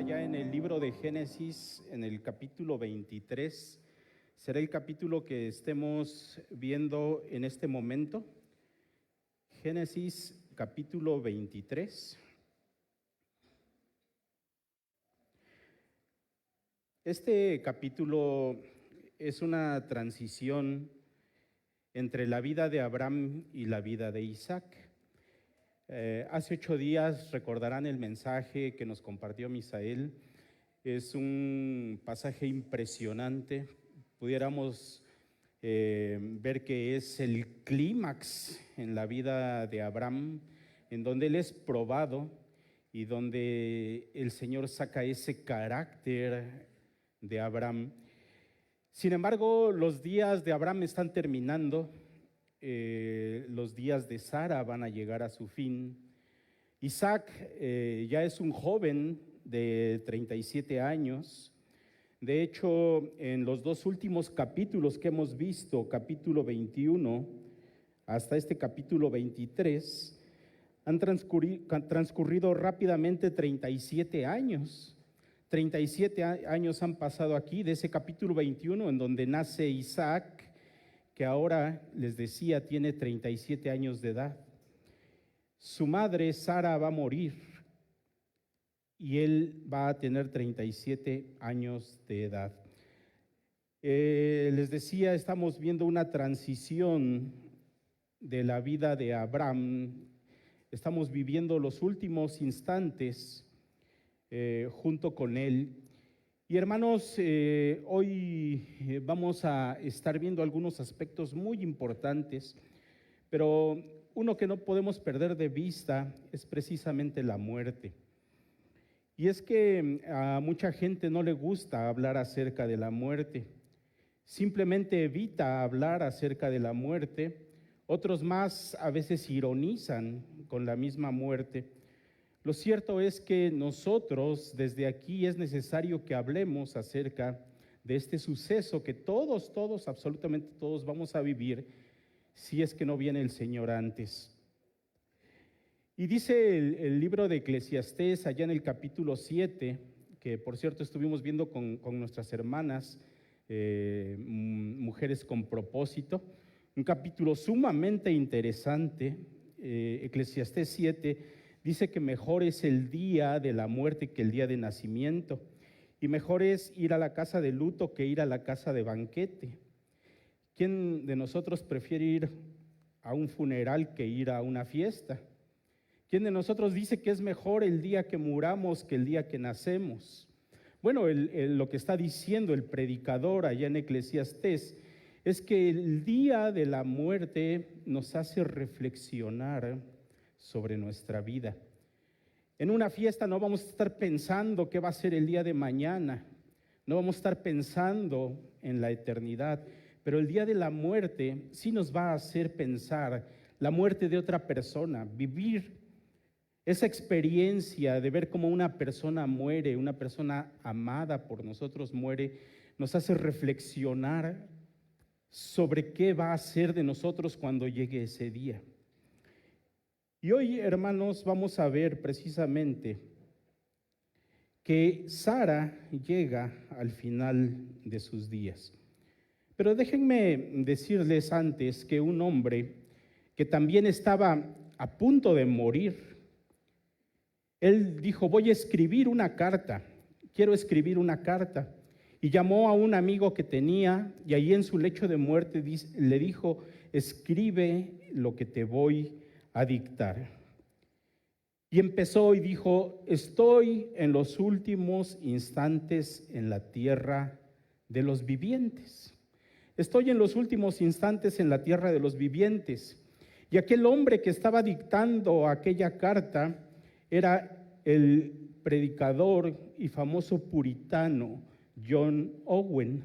allá en el libro de Génesis, en el capítulo 23. Será el capítulo que estemos viendo en este momento. Génesis capítulo 23. Este capítulo es una transición entre la vida de Abraham y la vida de Isaac. Hace 8 días recordarán el mensaje que nos compartió Misael. Es un pasaje impresionante. Pudiéramos ver que es el clímax en la vida de Abraham, en donde él es probado y donde el Señor saca ese carácter de Abraham. Sin embargo, los días de Abraham están terminando. Los días de Sara van a llegar a su fin. Isaac ya es un joven de 37 años. De hecho, en los 2 últimos capítulos que hemos visto, capítulo 21 hasta este capítulo 23, han transcurrido rápidamente 37 años. 37 años han pasado aquí, de ese capítulo 21 en donde nace Isaac, que ahora, les decía, tiene 37 años de edad. Su madre, Sara, va a morir y él va a tener 37 años de edad. Les decía, estamos viendo una transición de la vida de Abraham. Estamos viviendo los últimos instantes junto con él. Y hermanos, hoy vamos a estar viendo algunos aspectos muy importantes, pero uno que no podemos perder de vista es precisamente la muerte. Y es que a mucha gente no le gusta hablar acerca de la muerte, simplemente evita hablar acerca de la muerte. Otros más a veces ironizan con la misma muerte. Lo cierto es que nosotros desde aquí es necesario que hablemos acerca de este suceso que todos, absolutamente todos vamos a vivir si es que no viene el Señor antes. Y dice el libro de Eclesiastés allá en el capítulo 7, que por cierto estuvimos viendo con nuestras hermanas, Mujeres con Propósito, un capítulo sumamente interesante. Eclesiastés 7 dice que mejor es el día de la muerte que el día de nacimiento, y mejor es ir a la casa de luto que ir a la casa de banquete. ¿Quién de nosotros prefiere ir a un funeral que ir a una fiesta? ¿Quién de nosotros dice que es mejor el día que muramos que el día que nacemos? Bueno, lo que está diciendo el predicador allá en Eclesiastés es que el día de la muerte nos hace reflexionar sobre nuestra vida. En una fiesta no vamos a estar pensando qué va a ser el día de mañana, no vamos a estar pensando en la eternidad, pero el día de la muerte sí nos va a hacer pensar la muerte de otra persona, vivir esa experiencia de ver cómo una persona muere, una persona amada por nosotros muere, nos hace reflexionar sobre qué va a ser de nosotros cuando llegue ese día. Y hoy, hermanos, vamos a ver precisamente que Sara llega al final de sus días. Pero déjenme decirles antes que un hombre que también estaba a punto de morir, él dijo: voy a escribir una carta, quiero escribir una carta. Y llamó a un amigo que tenía, y ahí en su lecho de muerte le dijo: escribe lo que te voy a dictar. Y empezó y dijo: estoy en los últimos instantes en la tierra de los vivientes. Estoy en los últimos instantes en la tierra de los vivientes. Y aquel hombre que estaba dictando aquella carta era el predicador y famoso puritano John Owen.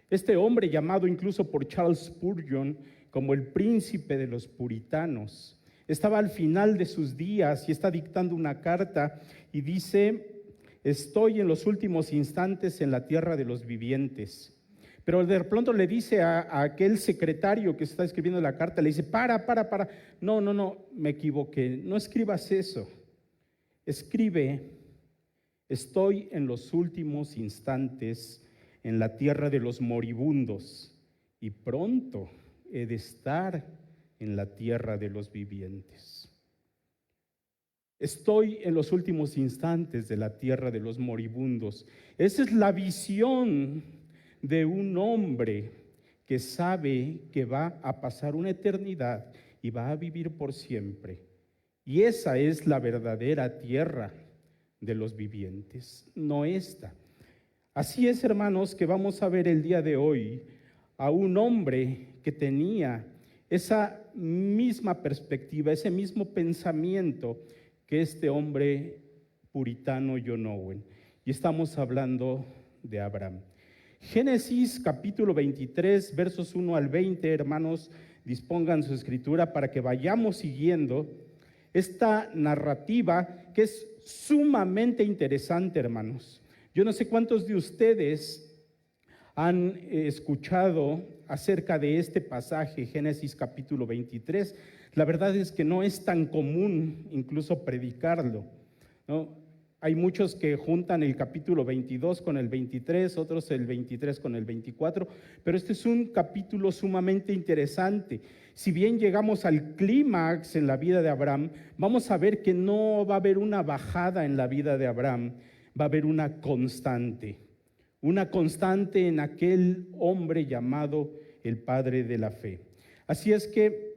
Este hombre, llamado incluso por Charles Spurgeon como el príncipe de los puritanos, estaba al final de sus días y está dictando una carta y dice: estoy en los últimos instantes en la tierra de los vivientes. Pero de pronto le dice a aquel secretario que está escribiendo la carta, le dice: para, no, me equivoqué, no escribas eso, escribe Estoy en los últimos instantes en la tierra de los moribundos y pronto he de estar en la tierra de los vivientes. Estoy en los últimos instantes de la tierra de los moribundos. Esa es la visión de un hombre que sabe que va a pasar una eternidad y va a vivir por siempre. Y esa es la verdadera tierra de los vivientes, no esta. Así es, hermanos, que vamos a ver el día de hoy a un hombre que tenía esa misma perspectiva, ese mismo pensamiento que este hombre puritano John Owen. Y estamos hablando de Abraham. Génesis capítulo 23, versos 1 al 20, hermanos, dispongan su escritura para que vayamos siguiendo esta narrativa que es sumamente interesante, hermanos. Yo no sé cuántos de ustedes han escuchado acerca de este pasaje, Génesis capítulo 23. La verdad es que no es tan común incluso predicarlo, ¿no? Hay muchos que juntan el capítulo 22 con el 23, otros el 23 con el 24, pero este es un capítulo sumamente interesante. Si bien llegamos al clímax en la vida de Abraham, vamos a ver que no va a haber una bajada en la vida de Abraham, va a haber una constante en aquel hombre llamado el padre de la fe. Así es que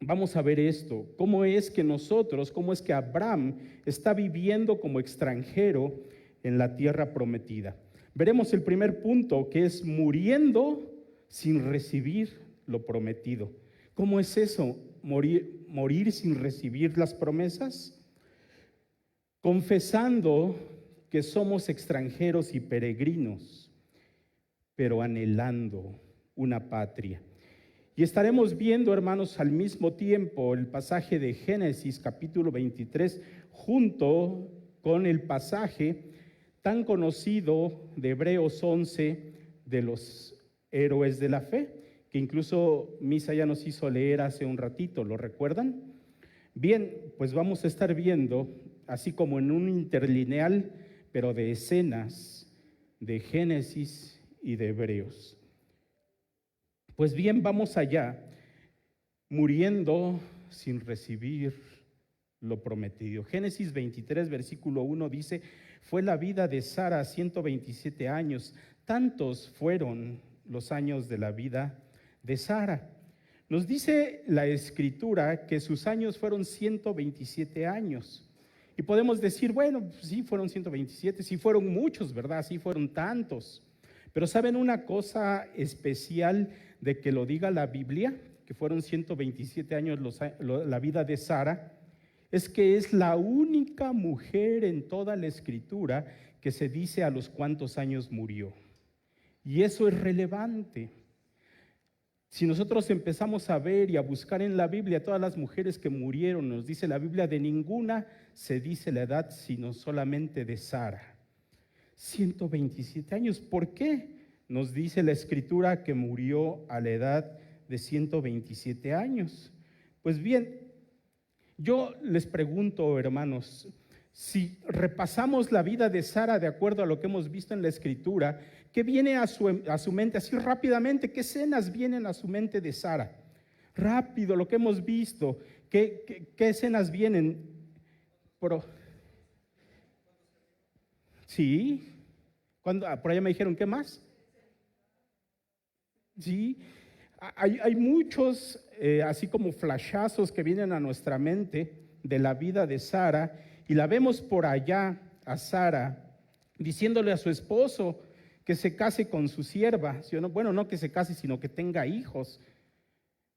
vamos a ver esto, cómo es que Abraham está viviendo como extranjero en la tierra prometida. Veremos el primer punto, que es muriendo sin recibir lo prometido. ¿Cómo es eso? Morir sin recibir las promesas. Confesando que somos extranjeros y peregrinos, pero anhelando una patria. Y estaremos viendo, hermanos, al mismo tiempo el pasaje de Génesis capítulo 23 junto con el pasaje tan conocido de Hebreos 11 de los héroes de la fe, que incluso Misa ya nos hizo leer hace un ratito, ¿lo recuerdan? Bien, pues vamos a estar viendo, así como en un interlineal, pero de escenas de Génesis y de Hebreos. Pues bien, vamos allá, muriendo sin recibir lo prometido. Génesis 23, versículo 1 dice: fue la vida de Sara 127 años, tantos fueron los años de la vida de Sara. Nos dice la Escritura que sus años fueron 127 años. Y podemos decir, bueno, sí fueron 127, sí fueron muchos, ¿verdad? Sí fueron tantos. Pero ¿saben una cosa especial de que lo diga la Biblia? Que fueron 127 años la vida de Sara. Es que es la única mujer en toda la Escritura que se dice a los cuántos años murió. Y eso es relevante. Si nosotros empezamos a ver y a buscar en la Biblia todas las mujeres que murieron, nos dice la Biblia, de ninguna se dice la edad, sino solamente de Sara. 127 años. ¿Por qué? Nos dice la Escritura que murió a la edad de 127 años. Pues bien, yo les pregunto, hermanos, si repasamos la vida de Sara de acuerdo a lo que hemos visto en la Escritura, ¿qué viene a su mente así rápidamente? ¿Qué escenas vienen a su mente de Sara? Rápido, lo que hemos visto. ¿Qué escenas vienen? Sí. Por allá me dijeron, ¿qué más? Sí. Hay muchos, así como flashazos que vienen a nuestra mente de la vida de Sara, y la vemos por allá a Sara diciéndole a su esposo que se case con su sierva, ¿sí o no? Bueno, no que se case, sino que tenga hijos.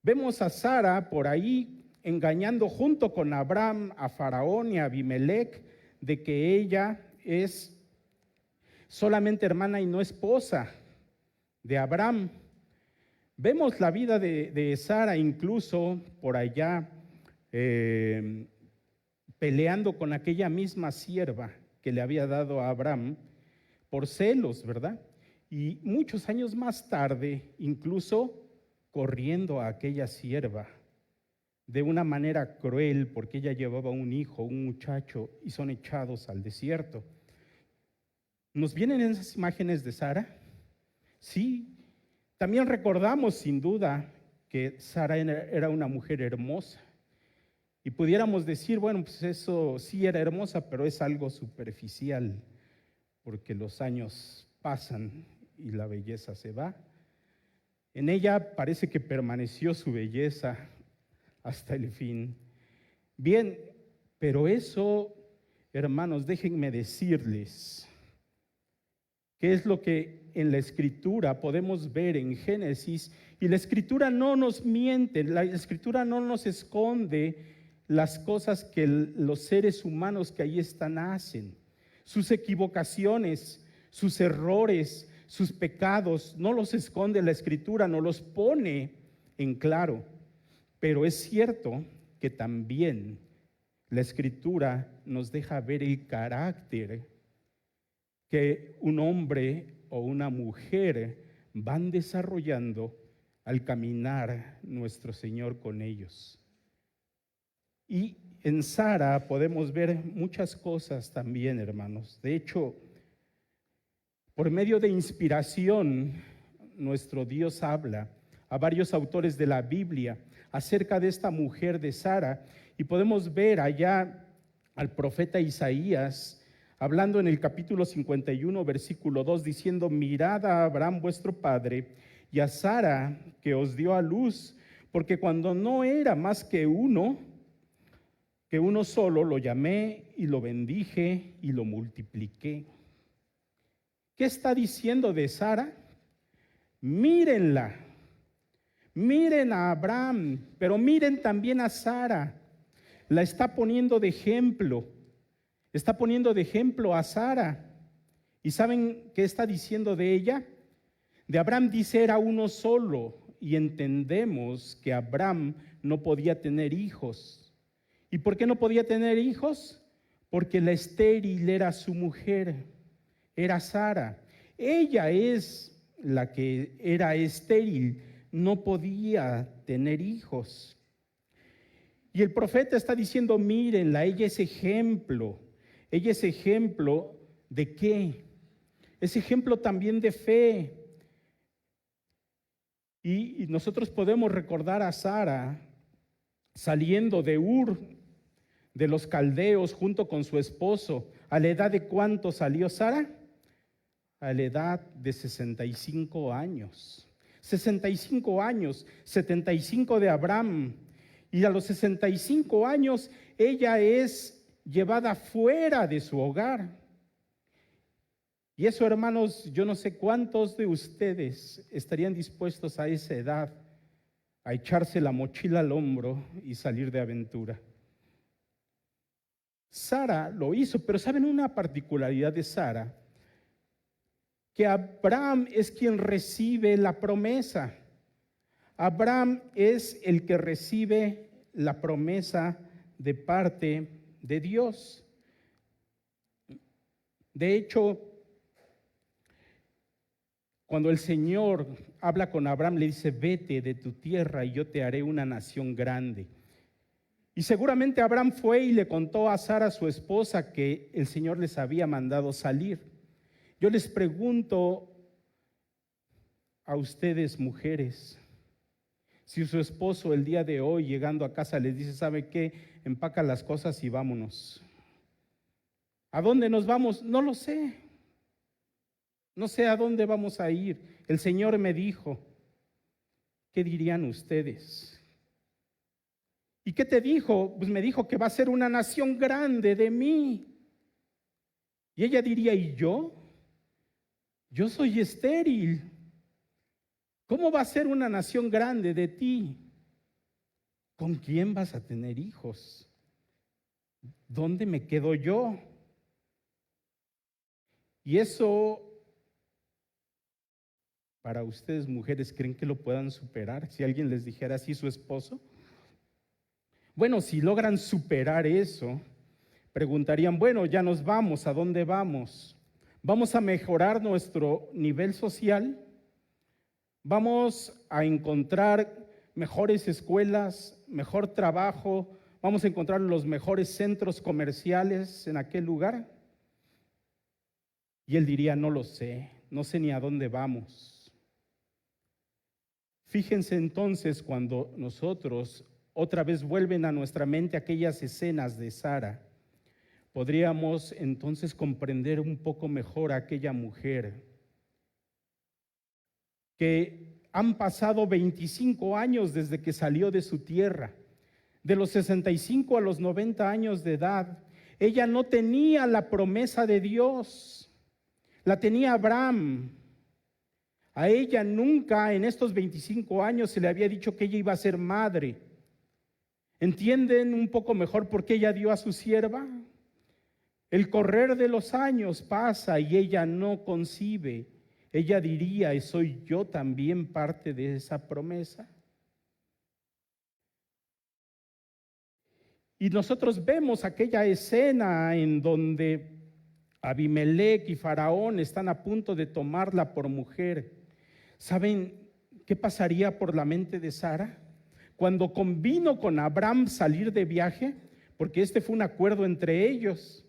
Vemos a Sara por ahí engañando junto con Abraham a Faraón y a Abimelech de que ella es solamente hermana y no esposa de Abraham. Vemos la vida de Sara incluso por allá peleando con aquella misma sierva que le había dado a Abraham por celos, ¿verdad? Y muchos años más tarde, incluso corriendo a aquella sierva de una manera cruel, porque ella llevaba un hijo, un muchacho, y son echados al desierto. ¿Nos vienen esas imágenes de Sara? Sí. También recordamos sin duda que Sara era una mujer hermosa. Y pudiéramos decir, bueno, pues eso sí era hermosa, pero es algo superficial, porque los años pasan y la belleza se va. En ella parece que permaneció su belleza hasta el fin. Bien, pero eso, hermanos, déjenme decirles, ¿qué es lo que en la Escritura podemos ver en Génesis? Y la Escritura no nos miente, la Escritura no nos esconde las cosas que los seres humanos que ahí están hacen, sus equivocaciones, sus errores, sus pecados, no los esconde la Escritura, no los pone en claro. Pero es cierto que también la Escritura nos deja ver el carácter que un hombre o una mujer van desarrollando al caminar nuestro Señor con ellos. Y en Sara podemos ver muchas cosas también, hermanos. De hecho, por medio de inspiración, nuestro Dios habla a varios autores de la Biblia acerca de esta mujer de Sara, y podemos ver allá al profeta Isaías hablando en el capítulo 51, versículo 2, diciendo: mirad a Abraham vuestro padre y a Sara que os dio a luz, porque cuando no era más que uno solo, lo llamé y lo bendije y lo multipliqué. ¿Qué está diciendo de Sara? Mírenla, miren a Abraham, pero miren también a Sara. La está poniendo de ejemplo, está poniendo de ejemplo a Sara. ¿Y saben qué está diciendo de ella? De Abraham dice: era uno solo, y entendemos que Abraham no podía tener hijos. ¿Y por qué no podía tener hijos? Porque la estéril era su mujer, era Sara. Ella es la que era estéril, no podía tener hijos. Y el profeta está diciendo: mírenla, ella es ejemplo. Ella es ejemplo ¿de qué? Es ejemplo también de fe. Y nosotros podemos recordar a Sara saliendo de Ur, de los caldeos, junto con su esposo. ¿A la edad de cuánto salió Sara? A la edad de 65 años. 65 años, 75 de Abraham. Y a los 65 años ella es llevada fuera de su hogar. Y eso, hermanos, yo no sé cuántos de ustedes estarían dispuestos a esa edad a echarse la mochila al hombro y salir de aventura. Sara lo hizo, pero ¿saben una particularidad de Sara? Que Abraham es quien recibe la promesa. Abraham es el que recibe la promesa de parte de Dios. De hecho, cuando el Señor habla con Abraham, le dice: vete de tu tierra y yo te haré una nación grande. Y seguramente Abraham fue y le contó a Sara, su esposa, que el Señor les había mandado salir. Yo les pregunto a ustedes, mujeres, si su esposo el día de hoy, llegando a casa, les dice: ¿sabe qué? Empaca las cosas y vámonos. ¿A dónde nos vamos? No lo sé. No sé a dónde vamos a ir. El Señor me dijo. ¿Qué dirían ustedes? ¿Y qué te dijo? Pues me dijo que va a ser una nación grande de mí. Y ella diría: ¿y yo? Yo soy estéril. ¿Cómo va a ser una nación grande de ti? ¿Con quién vas a tener hijos? ¿Dónde me quedo yo? Y eso, para ustedes, mujeres, ¿creen que lo puedan superar? Si alguien les dijera así, su esposo. Bueno, si logran superar eso, preguntarían: bueno, ya nos vamos, ¿a dónde vamos? ¿Vamos a mejorar nuestro nivel social? ¿Vamos a encontrar mejores escuelas, mejor trabajo? ¿Vamos a encontrar los mejores centros comerciales en aquel lugar? Y él diría, no lo sé, no sé ni a dónde vamos. Fíjense entonces cuando nosotros otra vez vuelven a nuestra mente aquellas escenas de Sara. Podríamos entonces comprender un poco mejor a aquella mujer que han pasado 25 años desde que salió de su tierra. De los 65 a los 90 años de edad, ella no tenía la promesa de Dios, la tenía Abraham. A ella nunca en estos 25 años se le había dicho que ella iba a ser madre. ¿Entienden un poco mejor por qué ella dio a su sierva? El correr de los años pasa y ella no concibe. Ella diría, ¿y soy yo también parte de esa promesa? Y nosotros vemos aquella escena en donde Abimelec y Faraón están a punto de tomarla por mujer. ¿Saben qué pasaría por la mente de Sara? Cuando convino con Abraham salir de viaje, porque este fue un acuerdo entre ellos,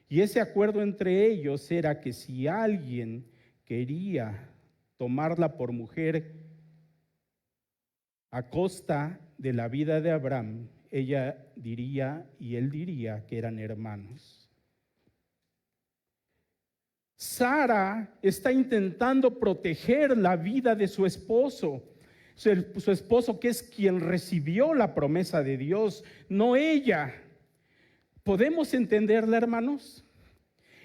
y ese acuerdo entre ellos era que si alguien quería tomarla por mujer a costa de la vida de Abraham, ella diría y él diría que eran hermanos. Sara está intentando proteger la vida de su esposo que es quien recibió la promesa de Dios, no ella. ¿Podemos entenderla, hermanos?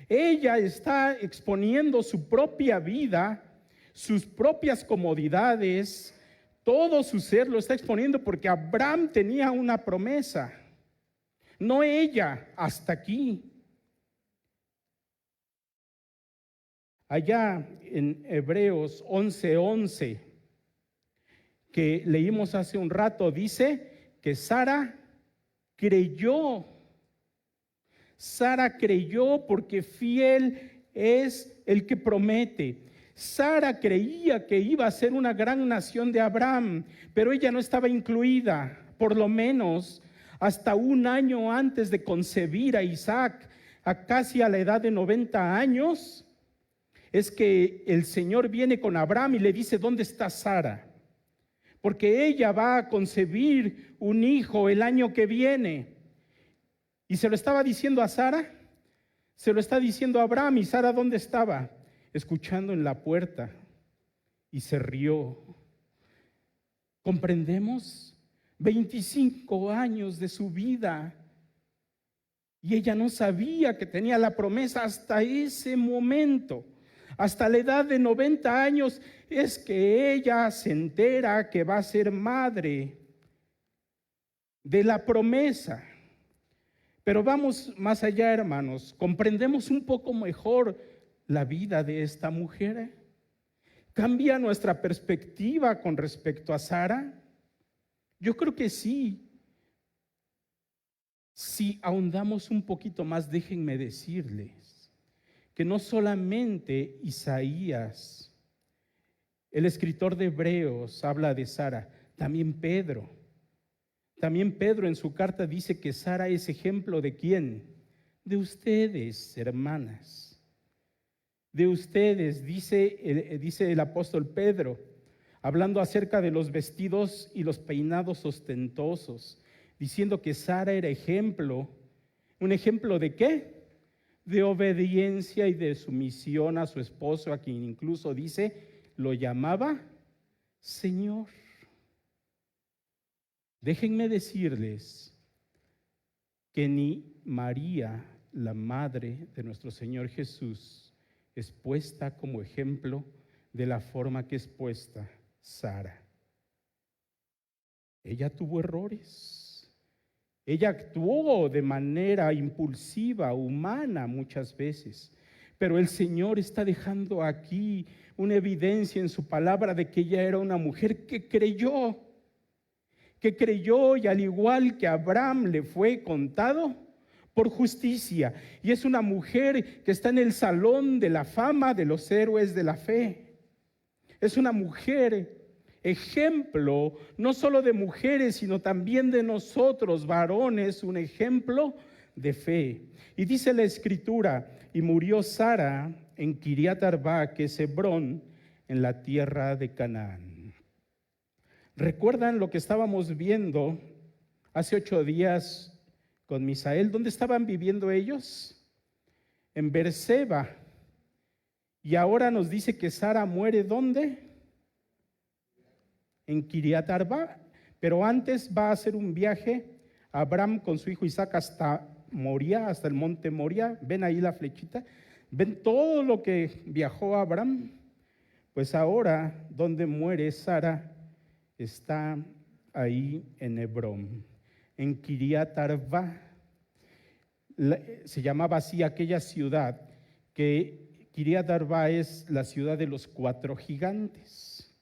Ella está exponiendo su propia vida, sus propias comodidades, todo su ser lo está exponiendo porque Abraham tenía una promesa, no ella, hasta aquí. Allá en Hebreos 11:11, que leímos hace un rato, dice que Sara creyó. Sara creyó porque fiel es el que promete. Sara creía que iba a ser una gran nación de Abraham, pero ella no estaba incluida, por lo menos hasta un año antes de concebir a Isaac, casi a la edad de 90 años, es que el Señor viene con Abraham y le dice, ¿dónde está Sara? Porque ella va a concebir un hijo el año que viene. Y se lo estaba diciendo a Sara, se lo está diciendo a Abraham. ¿Y Sara dónde estaba? Escuchando en la puerta, y se rió. ¿Comprendemos? 25 años de su vida, y ella no sabía que tenía la promesa hasta ese momento. Hasta la edad de 90 años es que ella se entera que va a ser madre de la promesa. Pero vamos más allá, hermanos. ¿Comprendemos un poco mejor la vida de esta mujer? ¿Cambia nuestra perspectiva con respecto a Sara? Yo creo que sí. Si ahondamos un poquito más, déjenme decirles que no solamente Isaías, el escritor de Hebreos, habla de Sara, también Pedro. También Pedro en su carta dice que Sara es ejemplo ¿de quién? De ustedes, hermanas. De ustedes, dice el apóstol Pedro, hablando acerca de los vestidos y los peinados ostentosos, diciendo que Sara era ejemplo. ¿Un ejemplo de qué? De obediencia y de sumisión a su esposo, a quien incluso dice, lo llamaba Señor. Déjenme decirles que ni María, la madre de nuestro Señor Jesús, es puesta como ejemplo de la forma que es puesta Sara. Ella tuvo errores. Ella actuó de manera impulsiva, humana muchas veces, pero el Señor está dejando aquí una evidencia en su palabra de que ella era una mujer que creyó y al igual que a Abraham le fue contado por justicia, y es una mujer que está en el salón de la fama de los héroes de la fe. Es una mujer ejemplo, no solo de mujeres, sino también de nosotros, varones, un ejemplo de fe. Y dice la Escritura, y murió Sara en Kiriat Arba, que es Hebrón, en la tierra de Canaán. ¿Recuerdan lo que estábamos viendo hace 8 días con Misael? ¿Dónde estaban viviendo ellos? En Beerseba. Y ahora nos dice que Sara muere, ¿dónde? En Kiriat Arba. Pero antes va a hacer un viaje Abraham con su hijo Isaac hasta Moría, hasta el monte Moría. ¿Ven ahí la flechita? ¿Ven todo lo que viajó Abraham? Pues ahora, donde muere Sara, está ahí en Hebrón, en Kiriat Arba. Se llamaba así aquella ciudad, que Kiriat Arba es la ciudad de los 4 gigantes.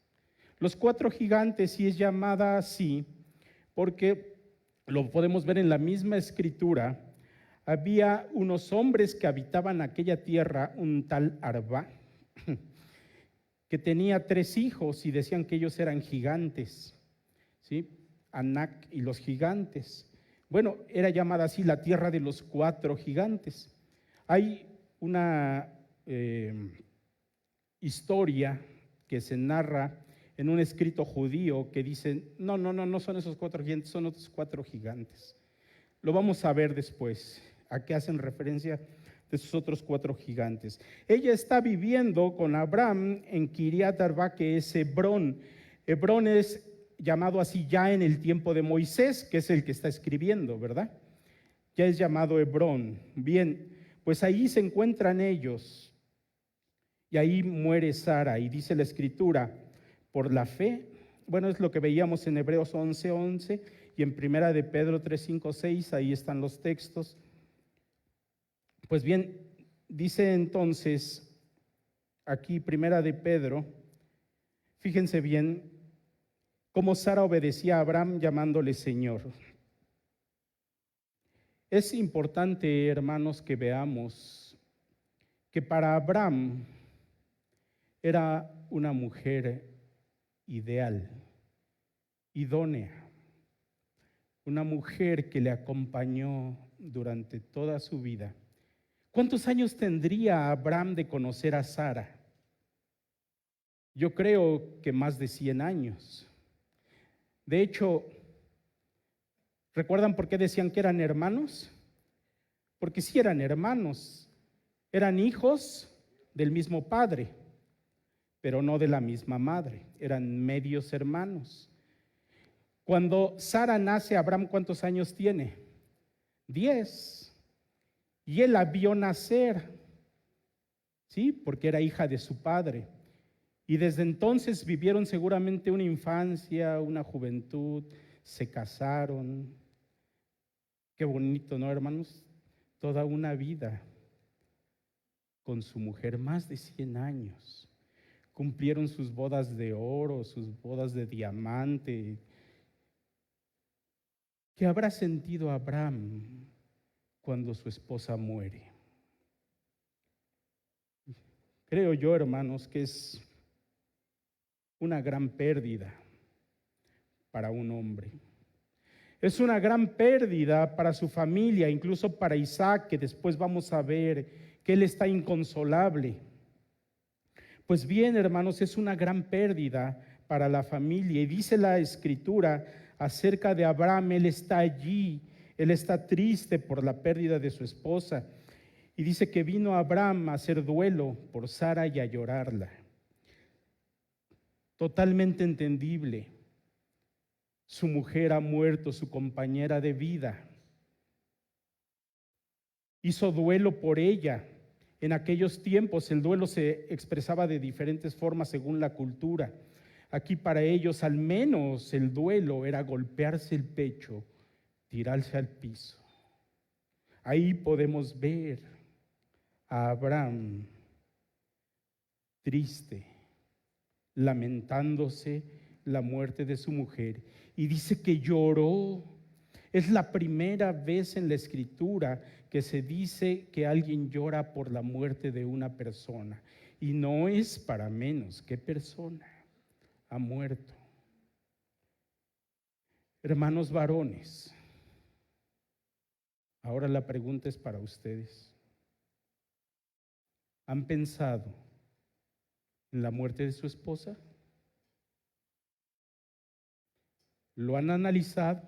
Los 4 gigantes sí es llamada así porque lo podemos ver en la misma escritura. Había unos hombres que habitaban aquella tierra, un tal Arba, que tenía 3 hijos y decían que ellos eran gigantes, ¿sí? Anac y los gigantes. Bueno, era llamada así la tierra de los 4 gigantes. Hay una historia que se narra en un escrito judío que dice, no son esos 4 gigantes, son otros 4 gigantes. Lo vamos a ver después, a qué hacen referencia de esos otros 4 gigantes. Ella está viviendo con Abraham en Kiriat Arba, que es Hebrón. Hebrón es llamado así ya en el tiempo de Moisés, que es el que está escribiendo, ¿verdad? Ya es llamado Hebrón. Bien, pues ahí se encuentran ellos y ahí muere Sara, y dice la escritura, por la fe. Bueno, es lo que veíamos en Hebreos 11:11 y en Primera de Pedro 3:5-6, ahí están los textos. Pues bien, dice entonces aquí Primera de Pedro, fíjense bien cómo Sara obedecía a Abraham llamándole Señor. Es importante, hermanos, que veamos que para Abraham era una mujer ideal, idónea, una mujer que le acompañó durante toda su vida. ¿Cuántos años tendría Abraham de conocer a Sara? Yo creo que más de 100 años. De hecho, ¿recuerdan por qué decían que eran hermanos? Porque sí eran hermanos, eran hijos del mismo padre, pero no de la misma madre, eran medios hermanos. Cuando Sara nace, Abraham, ¿cuántos años tiene? 10. Y él la vio nacer, ¿sí? Porque era hija de su padre. Y desde entonces vivieron seguramente una infancia, una juventud, se casaron. Qué bonito, ¿no, hermanos? Toda una vida con su mujer, más de 100 años. Cumplieron sus bodas de oro, sus bodas de diamante. ¿Qué habrá sentido Abraham cuando su esposa muere? Creo yo, hermanos, que es una gran pérdida para un hombre. Es una gran pérdida para su familia, incluso para Isaac, que después vamos a ver que él está inconsolable. Pues bien, hermanos, es una gran pérdida para la familia. Y dice la escritura acerca de Abraham, él está allí, él está triste por la pérdida de su esposa. Y dice que vino Abraham a hacer duelo por Sara y a llorarla. Totalmente entendible. Su mujer ha muerto, su compañera de vida. Hizo duelo por ella. En aquellos tiempos el duelo se expresaba de diferentes formas según la cultura. Aquí para ellos al menos el duelo era golpearse el pecho, tirarse al piso. Ahí podemos ver a Abraham triste, lamentándose la muerte de su mujer, y dice que lloró. Es la primera vez en la escritura que se dice que alguien llora por la muerte de una persona, y no es para menos. ¿Qué persona ha muerto? Hermanos varones, ahora la pregunta es para ustedes. ¿Han pensado en la muerte de su esposa? ¿Lo han analizado?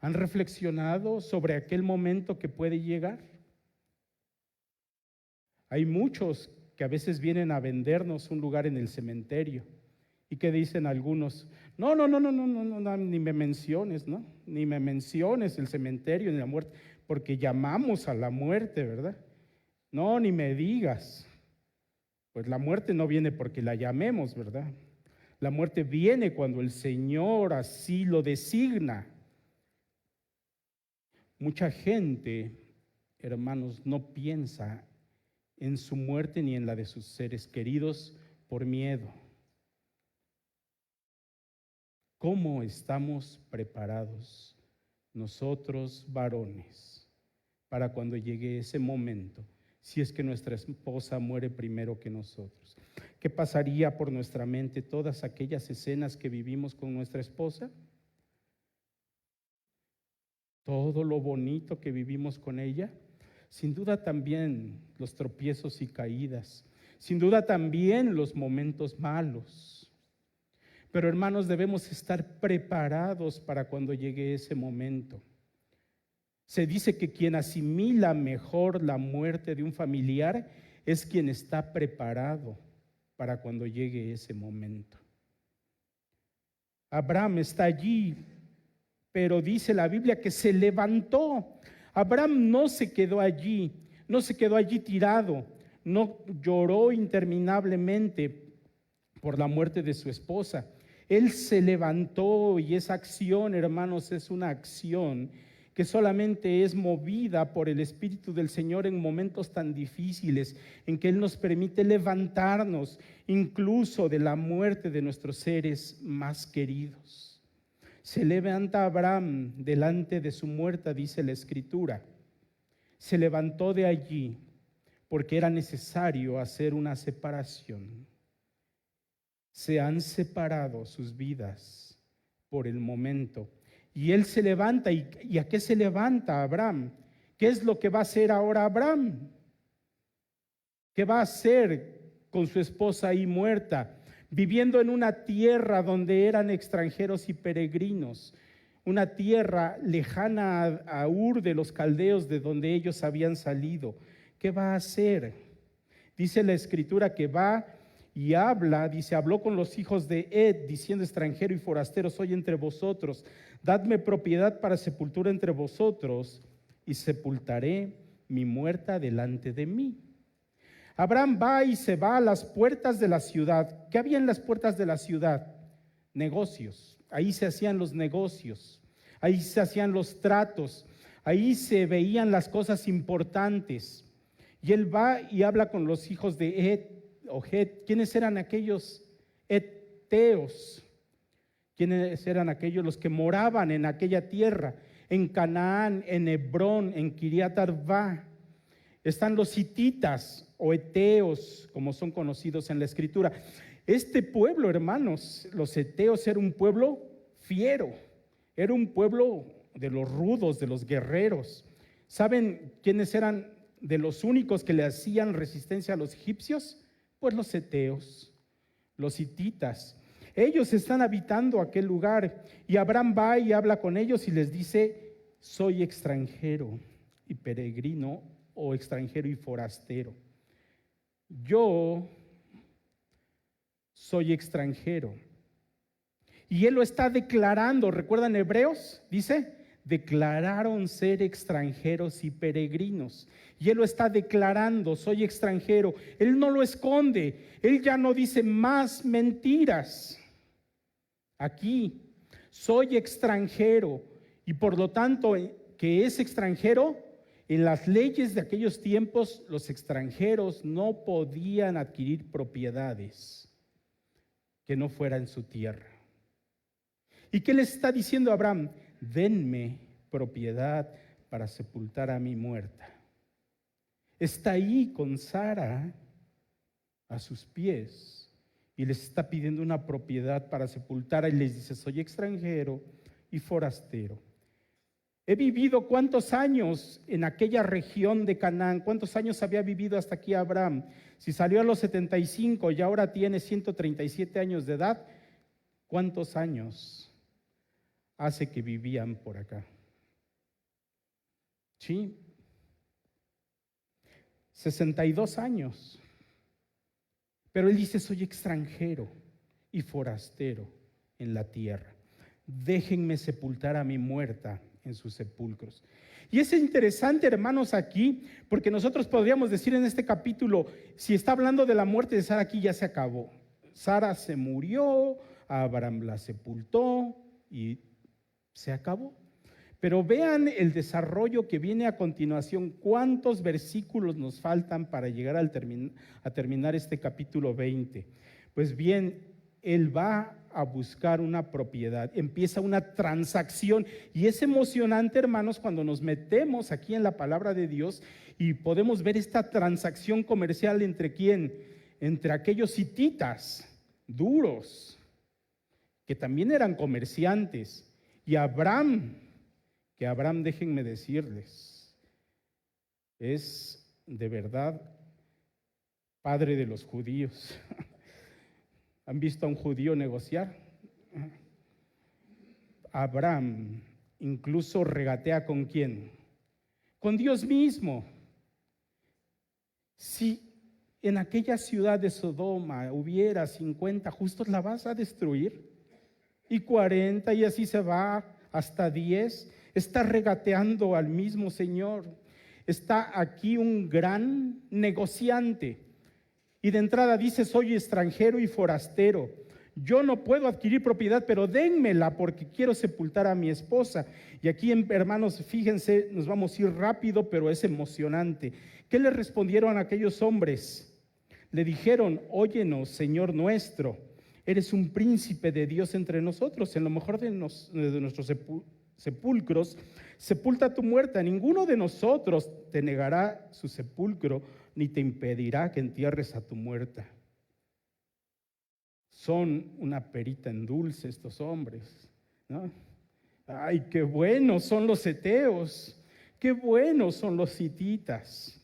¿Han reflexionado sobre aquel momento que puede llegar? Hay muchos que a veces vienen a vendernos un lugar en el cementerio y que dicen algunos, no, ni me menciones, ¿no? Ni me menciones el cementerio ni la muerte, porque llamamos a la muerte, ¿verdad? No, ni me digas. Pues la muerte no viene porque la llamemos, ¿verdad? La muerte viene cuando el Señor así lo designa. Mucha gente, hermanos, no piensa en su muerte ni en la de sus seres queridos por miedo. ¿Cómo estamos preparados nosotros, varones, para cuando llegue ese momento, si es que nuestra esposa muere primero que nosotros? ¿Qué pasaría por nuestra mente todas aquellas escenas que vivimos con nuestra esposa? Todo lo bonito que vivimos con ella, sin duda también los tropiezos y caídas, sin duda también los momentos malos. Pero hermanos, debemos estar preparados para cuando llegue ese momento. Se dice que quien asimila mejor la muerte de un familiar es quien está preparado para cuando llegue ese momento. Abraham está allí, pero dice la Biblia que se levantó. Abraham no se quedó allí tirado, no lloró interminablemente por la muerte de su esposa. Él se levantó, y esa acción, hermanos, es una acción que solamente es movida por el Espíritu del Señor en momentos tan difíciles, en que Él nos permite levantarnos incluso de la muerte de nuestros seres más queridos. Se levanta Abraham delante de su muerte, dice la Escritura. Se levantó de allí porque era necesario hacer una separación. Se han separado sus vidas por el momento. Y él se levanta. ¿Y a qué se levanta Abraham? ¿Qué es lo que va a hacer ahora Abraham? ¿Qué va a hacer con su esposa ahí muerta? Viviendo en una tierra donde eran extranjeros y peregrinos. Una tierra lejana a Ur de los caldeos, de donde ellos habían salido. ¿Qué va a hacer? Dice la Escritura que va y habla, dice, habló con los hijos de Ed, diciendo: extranjero y forastero soy entre vosotros, dadme propiedad para sepultura entre vosotros, y sepultaré mi muerta delante de mí. Abraham va y se va a las puertas de la ciudad. ¿Qué había en las puertas de la ciudad? Negocios. Ahí se hacían los negocios, ahí se hacían los tratos, ahí se veían las cosas importantes. Y él va y habla con los hijos de Ed o Het. ¿Quiénes eran aquellos eteos? ¿Quiénes eran aquellos los que moraban en aquella tierra? En Canaán, en Hebrón, en Kiriat Arba. Están los hititas o eteos, como son conocidos en la Escritura. Este pueblo, hermanos, los eteos, era un pueblo fiero, era un pueblo de los rudos, de los guerreros. ¿Saben quiénes eran de los únicos que le hacían resistencia a los egipcios? Pues los eteos, los hititas. Ellos están habitando aquel lugar, y Abraham va y habla con ellos y les dice: soy extranjero y peregrino, o extranjero y forastero. Yo soy extranjero. Y él lo está declarando. ¿Recuerdan Hebreos? Dice: declararon ser extranjeros y peregrinos. Y él lo está declarando: soy extranjero. Él no lo esconde. Él ya no dice más mentiras. Aquí, soy extranjero. Y por lo tanto, que es extranjero, en las leyes de aquellos tiempos, los extranjeros no podían adquirir propiedades que no fueran su tierra. ¿Y qué le está diciendo Abraham? Denme propiedad para sepultar a mi muerta. Está ahí con Sara a sus pies y les está pidiendo una propiedad para sepultar, y les dice: soy extranjero y forastero. He vivido cuántos años en aquella región de Canaán, cuántos años había vivido hasta aquí Abraham. Si salió a los 75 y ahora tiene 137 años de edad, ¿cuántos años hace que vivían por acá? Sí, 62 años. Pero él dice, soy extranjero y forastero en la tierra. Déjenme sepultar a mi muerta en sus sepulcros. Y es interesante, hermanos, aquí, porque nosotros podríamos decir en este capítulo, si está hablando de la muerte de Sara, aquí ya se acabó. Sara se murió, Abraham la sepultó y se acabó. Pero vean el desarrollo que viene a continuación. ¿Cuántos versículos nos faltan para llegar a terminar este capítulo 20? Pues bien, él va a buscar una propiedad, empieza una transacción, y es emocionante, hermanos, cuando nos metemos aquí en la palabra de Dios y podemos ver esta transacción comercial entre quién, entre aquellos hititas duros, que también eran comerciantes, y Abraham, que Abraham, déjenme decirles, es de verdad padre de los judíos. ¿Han visto a un judío negociar? Abraham incluso regatea ¿con quién? Con Dios mismo. Si en aquella ciudad de Sodoma hubiera 50 justos, ¿la vas a destruir? Y 40, y así se va hasta 10. Está regateando al mismo Señor. Está aquí un gran negociante. Y de entrada dice, soy extranjero y forastero. Yo no puedo adquirir propiedad, pero dénmela porque quiero sepultar a mi esposa. Y aquí, hermanos, fíjense, nos vamos a ir rápido, pero es emocionante. ¿Qué le respondieron a aquellos hombres? Le dijeron, óyenos, Señor nuestro, eres un príncipe de Dios entre nosotros. En lo mejor de nuestros sepulcros, sepulta tu muerta. Ninguno de nosotros te negará su sepulcro, ni te impedirá que entierres a tu muerta. Son una perita en dulce estos hombres, ¿no? Ay, qué buenos son los heteos, qué buenos son los hititas.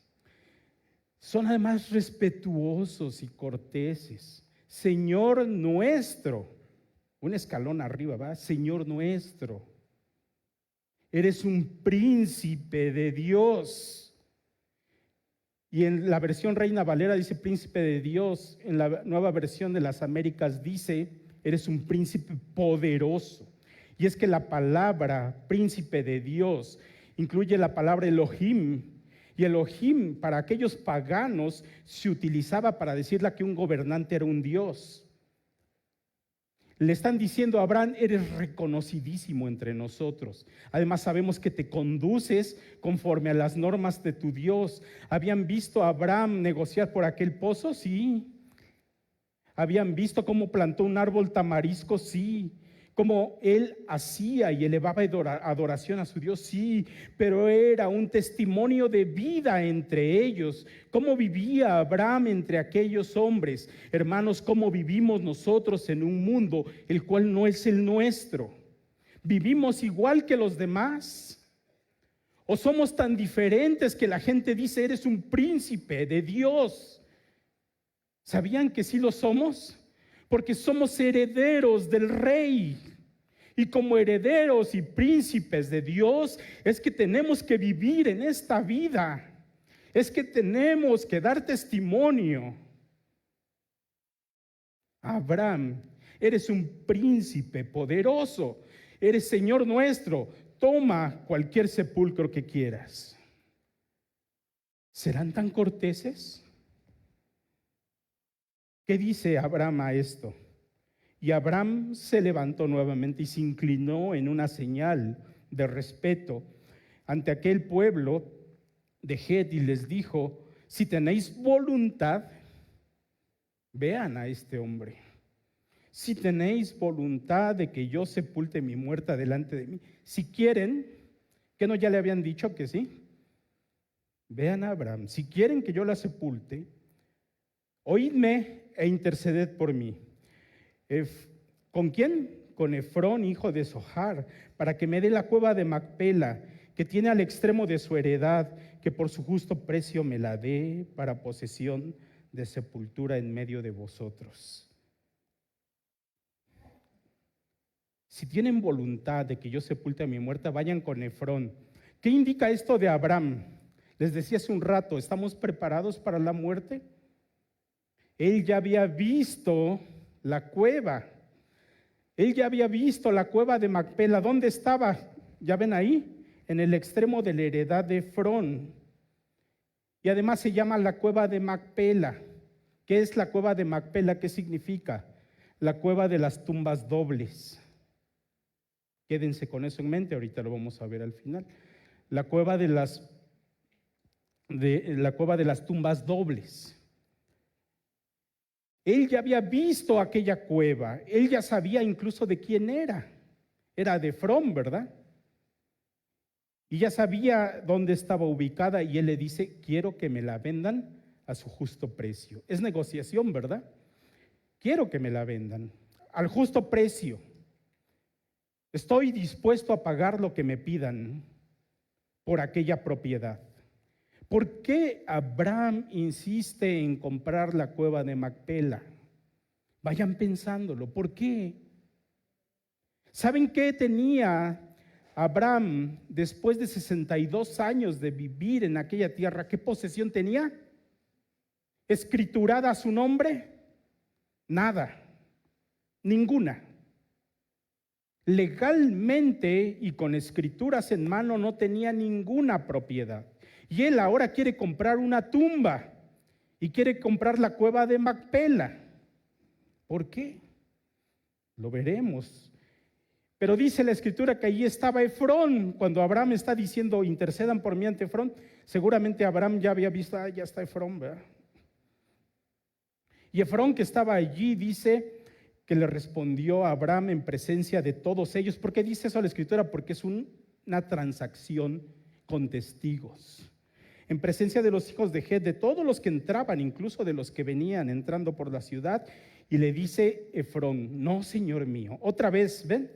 Son además respetuosos y corteses. Señor nuestro, un escalón arriba, ¿va? Señor nuestro, eres un príncipe de Dios. Y en la versión Reina Valera dice príncipe de Dios. En la nueva versión de las Américas dice, eres un príncipe poderoso. Y es que la palabra príncipe de Dios incluye la palabra Elohim. Y Elohim para aquellos paganos se utilizaba para decirle que un gobernante era un Dios. Le están diciendo a Abraham, eres reconocidísimo entre nosotros. Además sabemos que te conduces conforme a las normas de tu Dios. ¿Habían visto a Abraham negociar por aquel pozo? Sí. ¿Habían visto cómo plantó un árbol tamarisco? Sí. ¿Cómo él hacía y elevaba adoración a su Dios? Sí, pero era un testimonio de vida entre ellos. ¿Cómo vivía Abraham entre aquellos hombres? Hermanos, ¿cómo vivimos nosotros en un mundo el cual no es el nuestro? ¿Vivimos igual que los demás? ¿O somos tan diferentes que la gente dice, eres un príncipe de Dios? ¿Sabían que sí lo somos? Porque somos herederos del Rey. Y como herederos y príncipes de Dios, es que tenemos que vivir en esta vida. Es que tenemos que dar testimonio. Abraham, eres un príncipe poderoso. Eres Señor nuestro. Toma cualquier sepulcro que quieras. ¿Serán tan corteses? ¿Qué dice Abraham a esto? Y Abraham se levantó nuevamente y se inclinó en una señal de respeto ante aquel pueblo de Het y les dijo, si tenéis voluntad, vean a este hombre, si tenéis voluntad de que yo sepulte mi muerta delante de mí, si quieren, ¿que no ya le habían dicho que sí? Vean a Abraham, si quieren que yo la sepulte, oídme e interceded por mí. ¿Con quién? Con Efrón, hijo de Zohar, para que me dé la cueva de Macpela, que tiene al extremo de su heredad, que por su justo precio me la dé para posesión de sepultura en medio de vosotros. Si tienen voluntad de que yo sepulte a mi muerta, vayan con Efrón. ¿Qué indica esto de Abraham? Les decía hace un rato, ¿estamos preparados para la muerte? Él ya había visto la cueva. Él ya había visto la cueva de Macpela. ¿Dónde estaba? Ya ven ahí, en el extremo de la heredad de Efrón. Y además se llama la cueva de Macpela. ¿Qué es la cueva de Macpela? ¿Qué significa? La cueva de las tumbas dobles. Quédense con eso en mente, ahorita lo vamos a ver al final. La cueva de las tumbas dobles. Él ya había visto aquella cueva, él ya sabía incluso de quién era. Era de Efrón, ¿verdad? Y ya sabía dónde estaba ubicada y él le dice, quiero que me la vendan a su justo precio. Es negociación, ¿verdad? Quiero que me la vendan al justo precio. Estoy dispuesto a pagar lo que me pidan por aquella propiedad. ¿Por qué Abraham insiste en comprar la cueva de Macpela? Vayan pensándolo. ¿Por qué? ¿Saben qué tenía Abraham después de 62 años de vivir en aquella tierra? ¿Qué posesión tenía? ¿Escriturada a su nombre? Nada, ninguna. Legalmente y con escrituras en mano no tenía ninguna propiedad. Y él ahora quiere comprar una tumba y quiere comprar la cueva de Macpela. ¿Por qué? Lo veremos. Pero dice la escritura que allí estaba Efrón. Cuando Abraham está diciendo, intercedan por mí ante Efrón, seguramente Abraham ya había visto, ya está Efrón, ¿verdad? Y Efrón, que estaba allí, dice que le respondió a Abraham en presencia de todos ellos. ¿Por qué dice eso la escritura? Porque es una transacción con testigos. En presencia de los hijos de Het, de todos los que entraban, incluso de los que venían entrando por la ciudad, y le dice Efrón, no, señor mío, otra vez, ¿ven?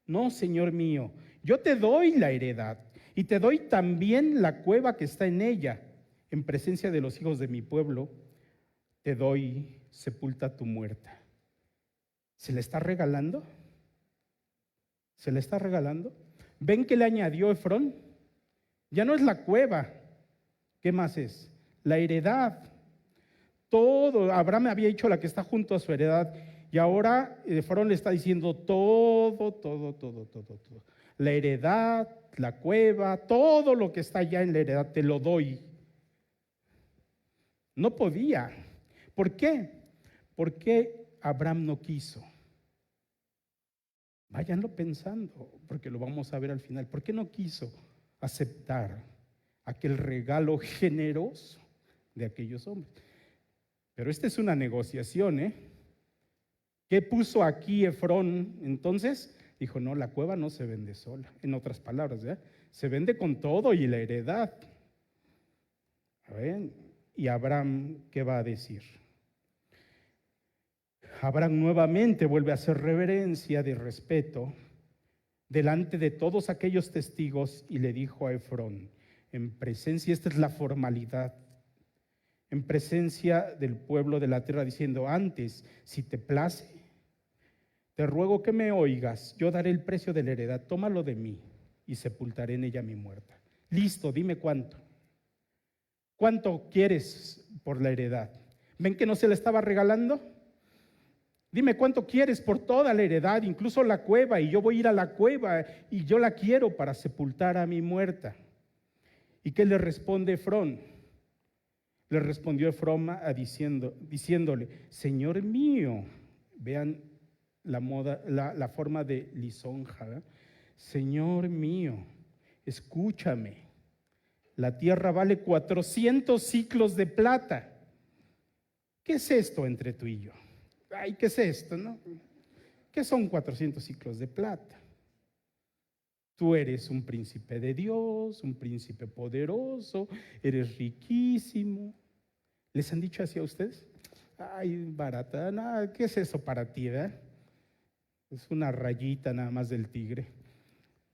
No, señor mío, yo te doy la heredad y te doy también la cueva que está en ella. En presencia de los hijos de mi pueblo, te doy, sepulta tu muerta. ¿Se le está regalando? ¿Se le está regalando? ¿Ven que le añadió Efrón? Ya no es la cueva. ¿Qué más es? La heredad. Todo, Abraham había dicho la que está junto a su heredad. Y ahora Efrón le está diciendo todo. La heredad, la cueva, todo lo que está allá en la heredad, te lo doy. No podía. ¿Por qué? Porque Abraham no quiso. Váyanlo pensando, porque lo vamos a ver al final. ¿Por qué no quiso aceptar aquel regalo generoso de aquellos hombres? Pero esta es una negociación, ¿eh? ¿Qué puso aquí Efrón? Entonces dijo, no, la cueva no se vende sola. En otras palabras, ¿verdad? Se vende con todo y la heredad. A ver, y Abraham, ¿qué va a decir? Abraham nuevamente vuelve a hacer reverencia de respeto delante de todos aquellos testigos y le dijo a Efrón, en presencia, esta es la formalidad, en presencia del pueblo de la tierra, diciendo, antes, si te place, te ruego que me oigas, yo daré el precio de la heredad, tómalo de mí y sepultaré en ella mi muerta. Listo, dime cuánto. ¿Cuánto quieres por la heredad? ¿Ven que no se le estaba regalando? Dime cuánto quieres por toda la heredad, incluso la cueva, y yo voy a ir a la cueva y yo la quiero para sepultar a mi muerta. ¿Y qué le responde Efrón? Le respondió Efrón diciéndole, Señor mío, vean la forma de lisonja, ¿verdad? Señor mío, escúchame, la tierra vale 400 siclos de plata. ¿Qué es esto entre tú y yo? Ay, ¿qué es esto, no? ¿Qué son 400 ciclos de plata? Tú eres un príncipe de Dios, un príncipe poderoso, eres riquísimo. ¿Les han dicho así a ustedes? Ay, barata, nada, ¿qué es eso para ti, verdad? Es una rayita nada más del tigre.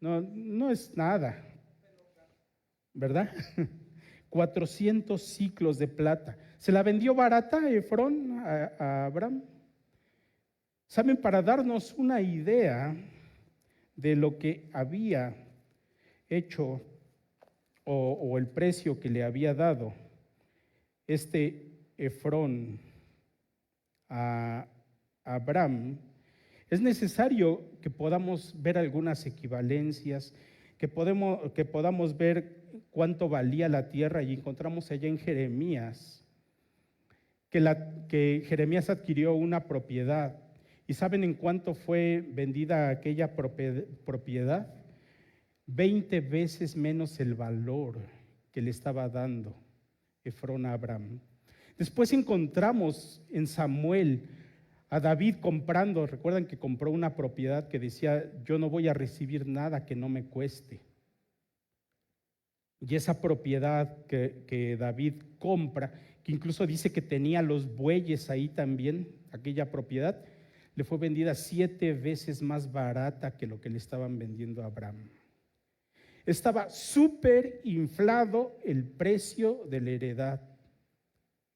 No, no es nada. ¿verdad? 400 ciclos de plata. ¿Se la vendió barata Efrón a Abraham? ¿Saben? Para darnos una idea de lo que había hecho o el precio que le había dado este Efrón a Abraham, es necesario que podamos ver algunas equivalencias, que podamos ver cuánto valía la tierra, y encontramos allá en Jeremías que Jeremías adquirió una propiedad. ¿Y saben en cuánto fue vendida aquella propiedad? 20 veces menos el valor que le estaba dando Efrón a Abraham. Después encontramos en Samuel a David comprando. Recuerdan que compró una propiedad que decía: yo no voy a recibir nada que no me cueste. Y esa propiedad que David compra, que incluso dice que tenía los bueyes ahí también, aquella propiedad, le fue vendida 7 veces más barata que lo que le estaban vendiendo a Abraham. Estaba súper inflado el precio de la heredad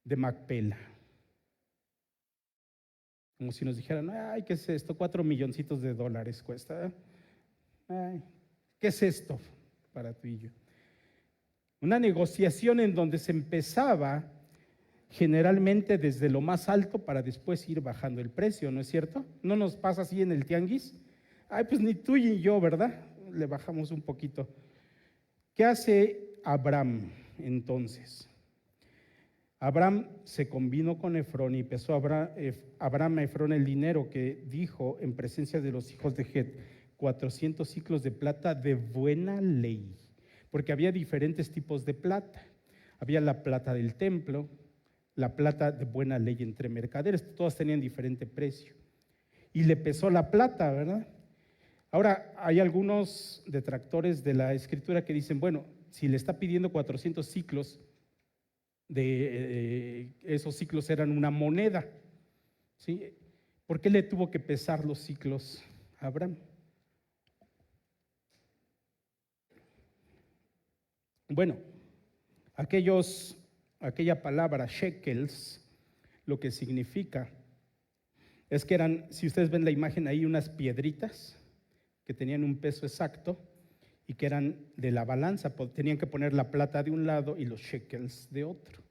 de Macpela. Como si nos dijeran: ay, ¿qué es esto? 4 milloncitos de dólares cuesta. Ay, ¿qué es esto para tú y yo? Una negociación en donde se empezaba generalmente desde lo más alto para después ir bajando el precio, ¿no es cierto? ¿No nos pasa así en el tianguis? Ay, pues ni tú y yo, ¿verdad? Le bajamos un poquito. ¿Qué hace Abraham entonces? Abraham se convino con Efrón y pesó Abraham a Efrón el dinero que dijo en presencia de los hijos de Het: 400 ciclos de plata de buena ley, porque había diferentes tipos de plata. Había la plata del templo, la plata de buena ley entre mercaderes, todas tenían diferente precio. Y le pesó la plata, ¿verdad? Ahora, hay algunos detractores de la escritura que dicen: bueno, si le está pidiendo 400 ciclos, esos ciclos eran una moneda, ¿sí? ¿Por qué le tuvo que pesar los ciclos a Abraham? Bueno, aquella palabra shekels, lo que significa es que eran, si ustedes ven la imagen ahí, unas piedritas que tenían un peso exacto y que eran de la balanza. Tenían que poner la plata de un lado y los shekels de otro,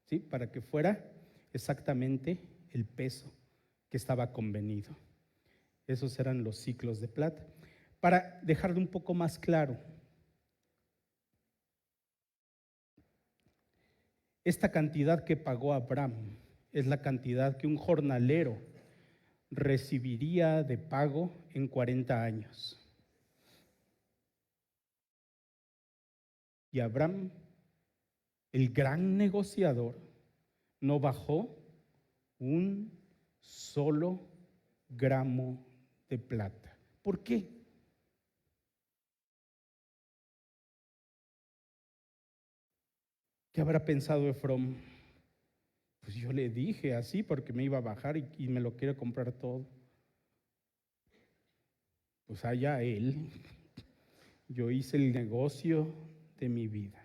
¿sí? Para que fuera exactamente el peso que estaba convenido. Esos eran los ciclos de plata. Para dejarlo un poco más claro, esta cantidad que pagó Abraham es la cantidad que un jornalero recibiría de pago en 40 años. Y Abraham, el gran negociador, no bajó un solo gramo de plata. ¿Por qué? ¿Qué habrá pensado Efrón? Pues yo le dije así porque me iba a bajar y me lo quiere comprar todo. Pues allá él. Yo hice el negocio de mi vida.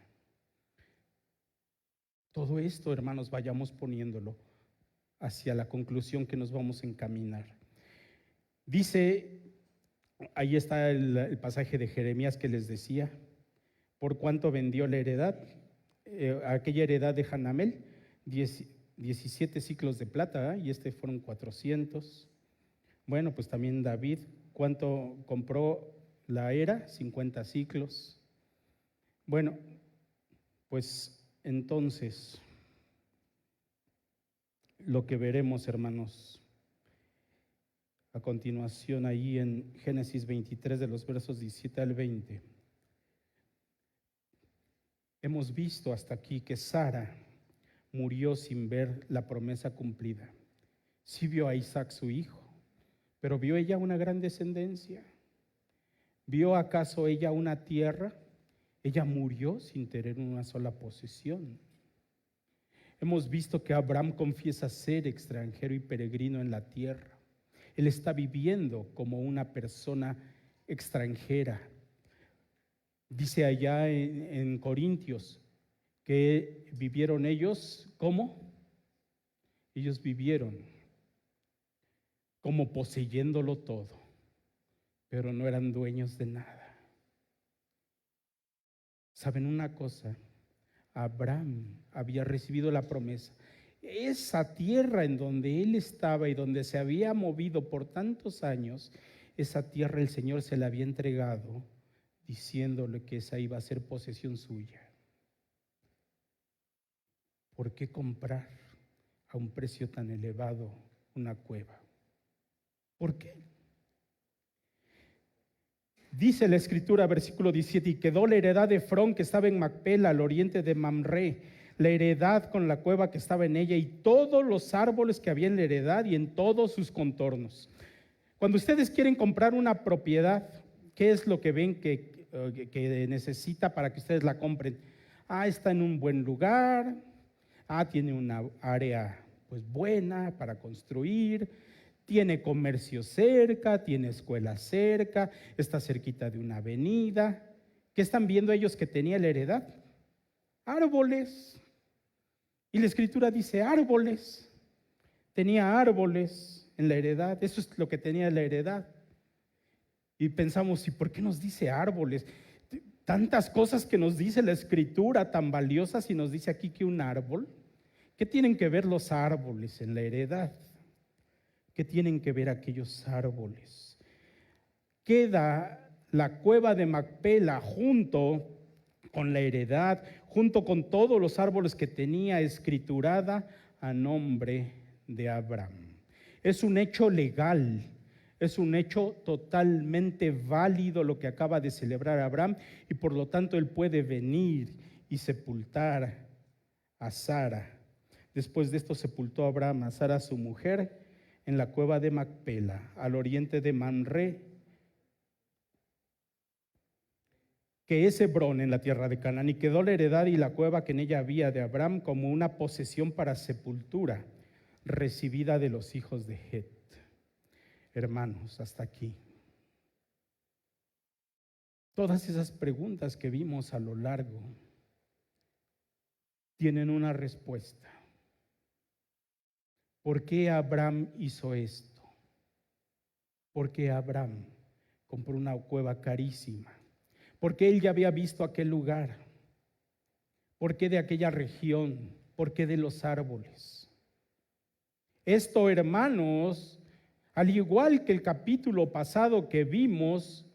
Todo esto, hermanos, vayamos poniéndolo hacia la conclusión que nos vamos a encaminar. Dice, ahí está el pasaje de Jeremías que les decía: ¿por cuánto vendió la heredad? Aquella heredad de Hanamel, 17 ciclos de plata, y fueron 400. Bueno, pues también David, ¿cuánto compró la era? 50 ciclos. Bueno, pues entonces, lo que veremos, hermanos, a continuación ahí en Génesis 23, de los versos 17 al 20, hemos visto hasta aquí que Sara murió sin ver la promesa cumplida. Sí vio a Isaac su hijo, pero ¿vio ella una gran descendencia? ¿Vio acaso ella una tierra? Ella murió sin tener una sola posesión. Hemos visto que Abraham confiesa ser extranjero y peregrino en la tierra. Él está viviendo como una persona extranjera. Dice allá en Corintios que vivieron ellos, ¿cómo? Ellos vivieron como poseyéndolo todo, pero no eran dueños de nada. ¿Saben una cosa? Abraham había recibido la promesa. Esa tierra en donde él estaba y donde se había movido por tantos años, esa tierra el Señor se la había entregado, diciéndole que esa iba a ser posesión suya. ¿Por qué comprar a un precio tan elevado una cueva? ¿Por qué? Dice la Escritura, versículo 17, y quedó la heredad de Efrón que estaba en Macpela, al oriente de Mamre, la heredad con la cueva que estaba en ella y todos los árboles que había en la heredad y en todos sus contornos. Cuando ustedes quieren comprar una propiedad, ¿qué es lo que ven que necesita para que ustedes la compren? Está en un buen lugar, tiene una área pues buena para construir, tiene comercio cerca, tiene escuela cerca, está cerquita de una avenida. ¿Qué están viendo ellos que tenía la heredad? Árboles. Y la Escritura dice árboles. Tenía árboles en la heredad, eso es lo que tenía la heredad. Y pensamos, ¿y por qué nos dice árboles? Tantas cosas que nos dice la Escritura tan valiosas y nos dice aquí que un árbol. ¿Qué tienen que ver los árboles en la heredad? ¿Qué tienen que ver aquellos árboles? Queda la cueva de Macpela junto con la heredad, junto con todos los árboles que tenía escriturada a nombre de Abraham. Es un hecho legal, es un hecho totalmente válido lo que acaba de celebrar Abraham, y por lo tanto él puede venir y sepultar a Sara. Después de esto sepultó a Abraham a Sara su mujer en la cueva de Macpela, al oriente de Mamre, que es Hebrón en la tierra de Canaán, y quedó la heredad y la cueva que en ella había de Abraham como una posesión para sepultura, recibida de los hijos de Het. Hermanos, hasta aquí. Todas esas preguntas que vimos a lo largo tienen una respuesta. ¿Por qué Abraham hizo esto? ¿Por qué Abraham compró una cueva carísima? ¿Por qué él ya había visto aquel lugar? ¿Por qué de aquella región? ¿Por qué de los árboles? Esto, hermanos, al igual que el capítulo pasado que vimos,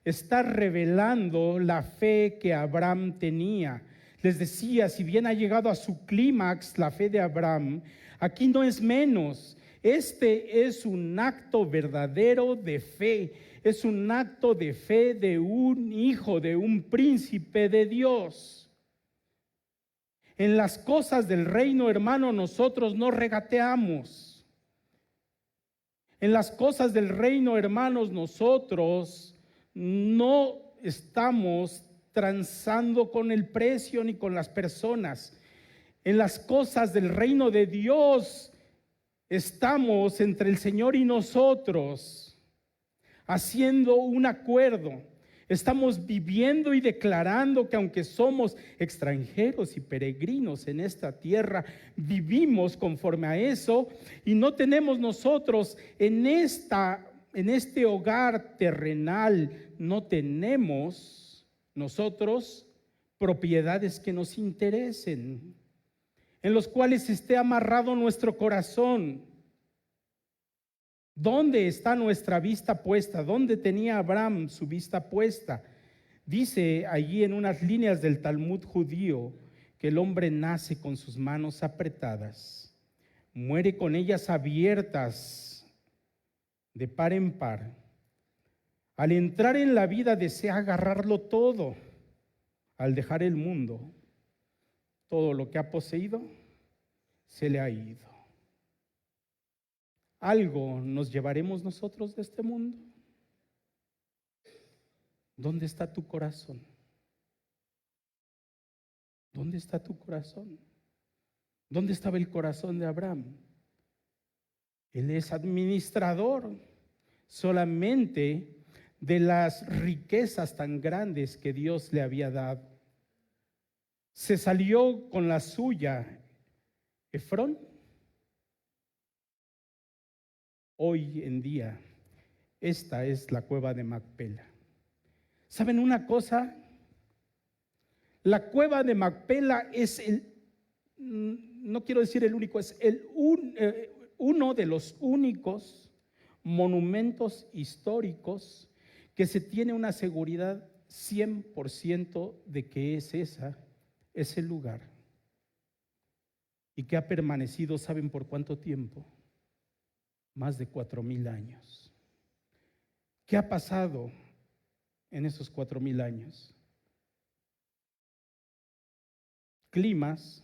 está revelando la fe que Abraham tenía. Les decía, si bien ha llegado a su clímax la fe de Abraham, aquí no es menos. Este es un acto verdadero de fe. Es un acto de fe de un hijo, de un príncipe de Dios. En las cosas del reino, hermano, nosotros no regateamos. En las cosas del reino, hermanos, nosotros no estamos transando con el precio ni con las personas. En las cosas del reino de Dios estamos entre el Señor y nosotros, haciendo un acuerdo. Estamos viviendo y declarando que aunque somos extranjeros y peregrinos en esta tierra, vivimos conforme a eso, y no tenemos nosotros en este hogar terrenal, no tenemos nosotros propiedades que nos interesen, en los cuales esté amarrado nuestro corazón. ¿Dónde está nuestra vista puesta? ¿Dónde tenía Abraham su vista puesta? Dice allí en unas líneas del Talmud judío que el hombre nace con sus manos apretadas, muere con ellas abiertas de par en par. Al entrar en la vida desea agarrarlo todo. Al dejar el mundo, todo lo que ha poseído se le ha ido. ¿Algo nos llevaremos nosotros de este mundo? ¿Dónde está tu corazón? ¿Dónde está tu corazón? ¿Dónde estaba el corazón de Abraham? Él es administrador. Solamente de las riquezas tan grandes que Dios le había dado. Se salió con la suya Efrón. Hoy en día, esta es la cueva de Macpela. ¿Saben una cosa? La cueva de Macpela es no quiero decir el único, es uno de los únicos monumentos históricos que se tiene una seguridad 100% de que es ese lugar, y que ha permanecido, ¿saben por cuánto tiempo? Más de 4,000 años. ¿Qué ha pasado en esos 4,000 años? Climas,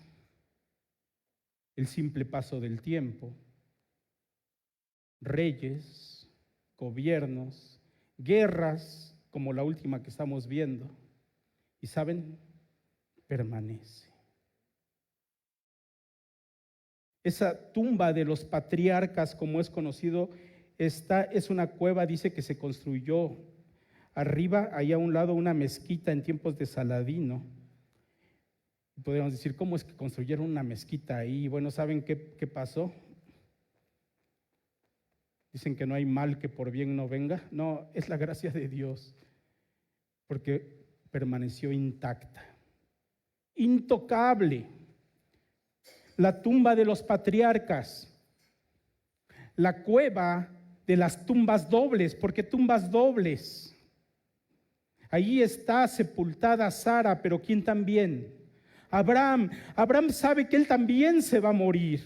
el simple paso del tiempo, reyes, gobiernos, guerras, como la última que estamos viendo. Y ¿saben? Permanece. Esa tumba de los patriarcas, como es conocido, es una cueva, dice que se construyó arriba, ahí a un lado, una mezquita en tiempos de Saladino. Podríamos decir, ¿cómo es que construyeron una mezquita ahí? Bueno, ¿saben qué pasó? Dicen que no hay mal que por bien no venga. No, es la gracia de Dios, porque permaneció intacta, intocable. La tumba de los patriarcas, la cueva de las tumbas dobles. ¿Por qué tumbas dobles? Allí está sepultada Sara, pero ¿quién también? Abraham. Abraham sabe que él también se va a morir.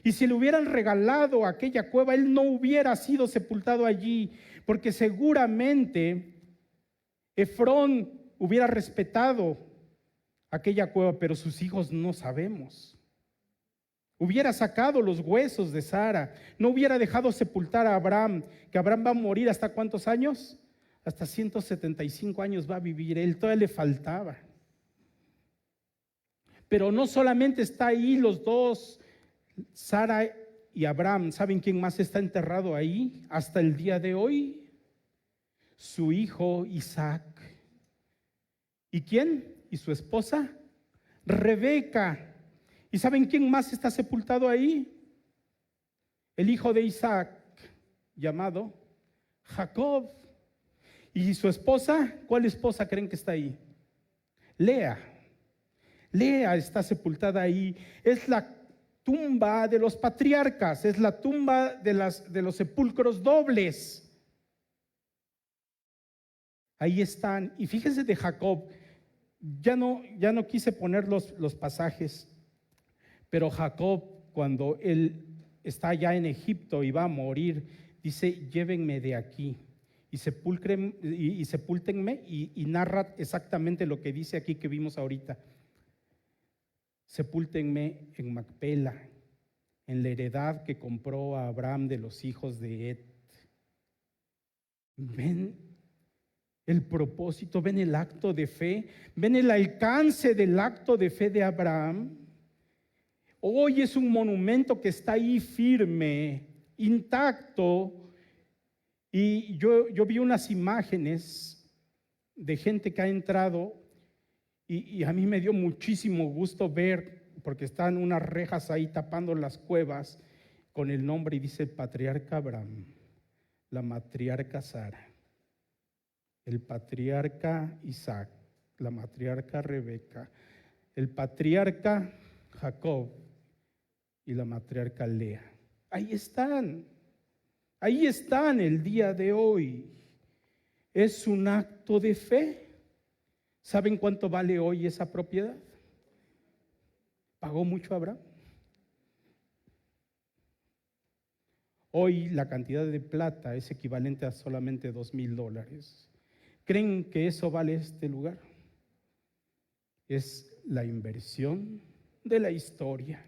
Y si le hubieran regalado aquella cueva, él no hubiera sido sepultado allí, porque seguramente Efrón hubiera respetado aquella cueva, pero sus hijos no sabemos. Hubiera sacado los huesos de Sara, no hubiera dejado sepultar a Abraham, que Abraham va a morir ¿hasta cuántos años? Hasta 175 años va a vivir él, todavía le faltaba. Pero no solamente está ahí los dos, Sara y Abraham. ¿Saben quién más está enterrado ahí hasta el día de hoy? Su hijo Isaac. ¿Y quién? ¿Y su esposa? Rebeca. ¿Y saben quién más está sepultado ahí? El hijo de Isaac, llamado Jacob. ¿Y su esposa? ¿Cuál esposa creen que está ahí? Lea. Lea está sepultada ahí. Es la tumba de los patriarcas, es la tumba de los sepulcros dobles. Ahí están. Y fíjense de Jacob, ya no quise poner los pasajes, pero Jacob, cuando él está allá en Egipto y va a morir, dice: llévenme de aquí y sepúltenme, y narra exactamente lo que dice aquí que vimos ahorita. Sepúltenme en Macpela, en la heredad que compró a Abraham de los hijos de Het. Ven el propósito, ven el acto de fe, ven el alcance del acto de fe de Abraham. Hoy es un monumento que está ahí firme, intacto. Y yo vi unas imágenes de gente que ha entrado, y a mí me dio muchísimo gusto ver, porque están unas rejas ahí tapando las cuevas con el nombre, y dice: el patriarca Abraham, la matriarca Sara, el patriarca Isaac, la matriarca Rebeca, el patriarca Jacob y la matriarca Lea. Ahí están el día de hoy. Es un acto de fe. ¿Saben cuánto vale hoy esa propiedad? ¿Pagó mucho Abraham? Hoy la cantidad de plata es equivalente a solamente $2,000. ¿Creen que eso vale este lugar? Es la inversión de la historia.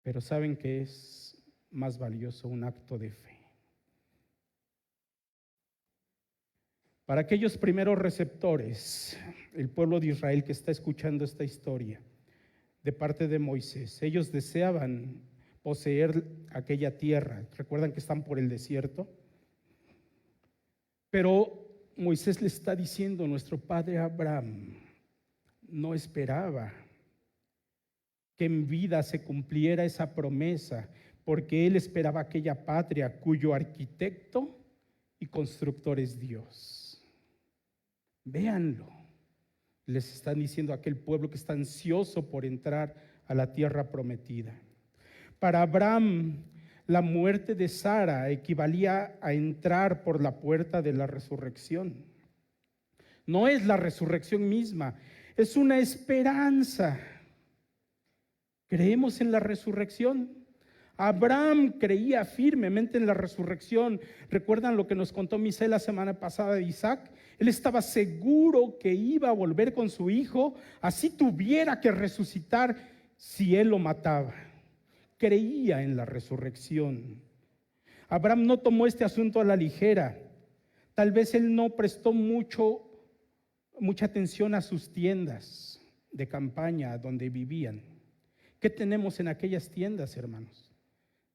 Pero ¿saben qué es más valioso? Un acto de fe. Para aquellos primeros receptores, el pueblo de Israel que está escuchando esta historia de parte de Moisés, ellos deseaban poseer aquella tierra. ¿Recuerdan que están por el desierto? Pero Moisés le está diciendo, nuestro padre Abraham no esperaba que en vida se cumpliera esa promesa, porque él esperaba aquella patria cuyo arquitecto y constructor es Dios. Véanlo. Les están diciendo a aquel pueblo que está ansioso por entrar a la tierra prometida. Para Abraham, la muerte de Sara equivalía a entrar por la puerta de la resurrección. No es la resurrección misma, es una esperanza. ¿Creemos en la resurrección? Abraham creía firmemente en la resurrección. ¿Recuerdan lo que nos contó Misael la semana pasada de Isaac? Él estaba seguro que iba a volver con su hijo, así tuviera que resucitar si él lo mataba. Creía en la resurrección. Abraham no tomó este asunto a la ligera. Tal vez él no prestó mucha atención a sus tiendas de campaña donde vivían. ¿Qué tenemos en aquellas tiendas, hermanos?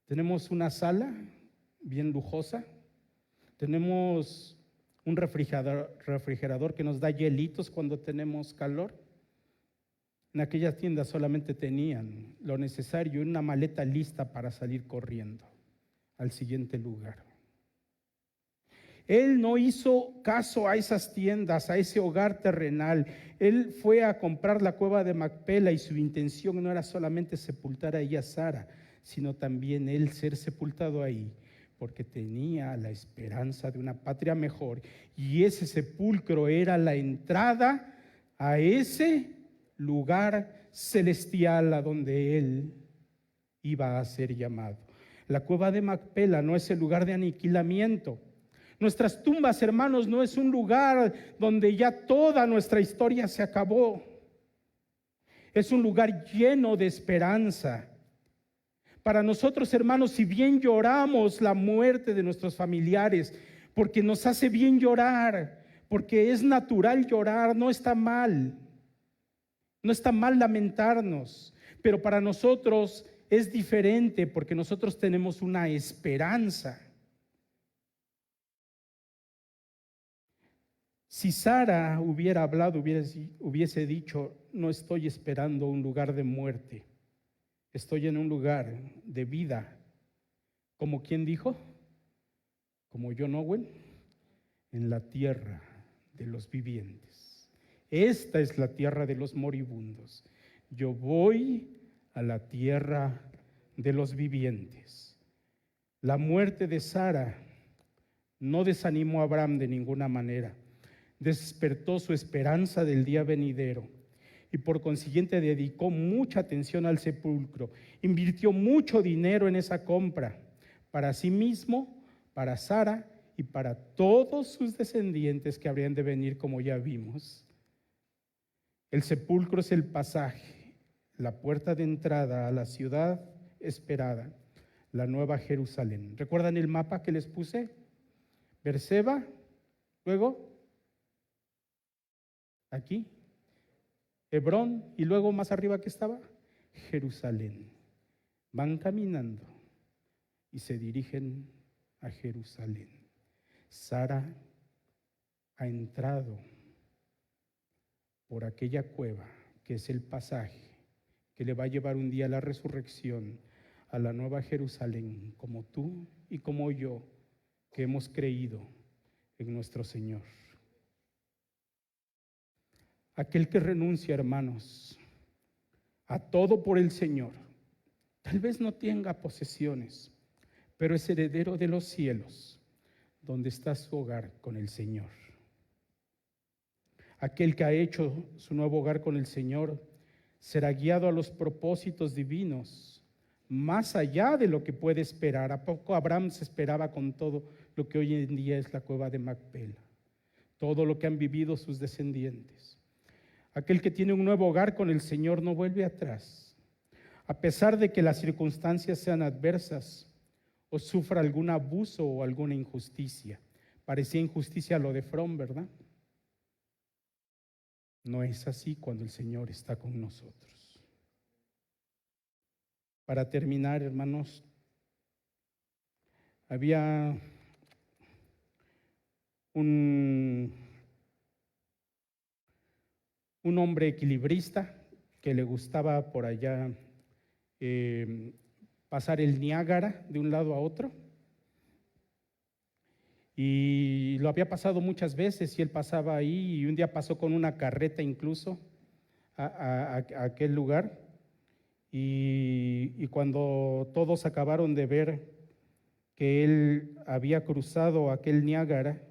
Tenemos una sala bien lujosa, tenemos un refrigerador que nos da hielitos cuando tenemos calor. En aquellas tiendas solamente tenían lo necesario y una maleta lista para salir corriendo al siguiente lugar. Él no hizo caso a esas tiendas, a ese hogar terrenal. Él fue a comprar la cueva de Macpela y su intención no era solamente sepultar ahí a Sara, sino también él ser sepultado ahí, porque tenía la esperanza de una patria mejor. Y ese sepulcro era la entrada a ese lugar celestial a donde él iba a ser llamado. La cueva de Macpela no es el lugar de aniquilamiento. Nuestras tumbas, hermanos, no es un lugar donde ya toda nuestra historia se acabó. Es un lugar lleno de esperanza. Para nosotros, hermanos, si bien lloramos la muerte de nuestros familiares, porque nos hace bien llorar, porque es natural llorar, no está mal. No está mal lamentarnos, pero para nosotros es diferente porque nosotros tenemos una esperanza. Si Sara hubiera hablado, hubiese dicho, no estoy esperando un lugar de muerte, estoy en un lugar de vida. ¿Como quién dijo? Como John Owen, en la tierra de los vivientes. Esta es la tierra de los moribundos. Yo voy a la tierra de los vivientes. La muerte de Sara no desanimó a Abraham de ninguna manera. Despertó su esperanza del día venidero y por consiguiente dedicó mucha atención al sepulcro. Invirtió mucho dinero en esa compra para sí mismo, para Sara y para todos sus descendientes que habrían de venir, como ya vimos. El sepulcro es el pasaje, la puerta de entrada a la ciudad esperada, la Nueva Jerusalén. ¿Recuerdan el mapa que les puse? Berseba, luego aquí, Hebrón, y luego más arriba que estaba, Jerusalén. Van caminando y se dirigen a Jerusalén. Sara ha entrado por aquella cueva que es el pasaje que le va a llevar un día a la resurrección, a la Nueva Jerusalén, como tú y como yo, que hemos creído en nuestro Señor. Aquel que renuncia, hermanos, a todo por el Señor, tal vez no tenga posesiones, pero es heredero de los cielos, donde está su hogar con el Señor. Aquel que ha hecho su nuevo hogar con el Señor será guiado a los propósitos divinos, más allá de lo que puede esperar. ¿A poco Abraham se esperaba con todo lo que hoy en día es la cueva de Macpela? Todo lo que han vivido sus descendientes. Aquel que tiene un nuevo hogar con el Señor no vuelve atrás. A pesar de que las circunstancias sean adversas o sufra algún abuso o alguna injusticia. Parecía injusticia lo de Fromm, ¿verdad? No es así cuando el Señor está con nosotros. Para terminar, hermanos, había un hombre equilibrista que le gustaba por allá pasar el Niágara de un lado a otro. Y lo había pasado muchas veces y él pasaba ahí y un día pasó con una carreta incluso a aquel lugar. Y cuando todos acabaron de ver que él había cruzado aquel Niágara,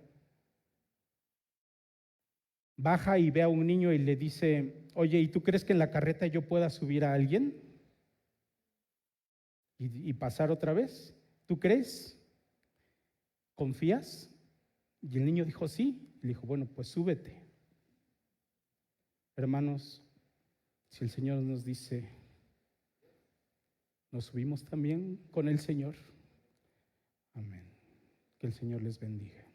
baja y ve a un niño y le dice: oye, ¿y tú crees que en la carreta yo pueda subir a alguien y pasar otra vez? ¿Tú crees? ¿Confías? Y el niño dijo sí. Le dijo: bueno, pues súbete. Hermanos, si el Señor nos dice, nos subimos también con el Señor. Amén. Que el Señor les bendiga.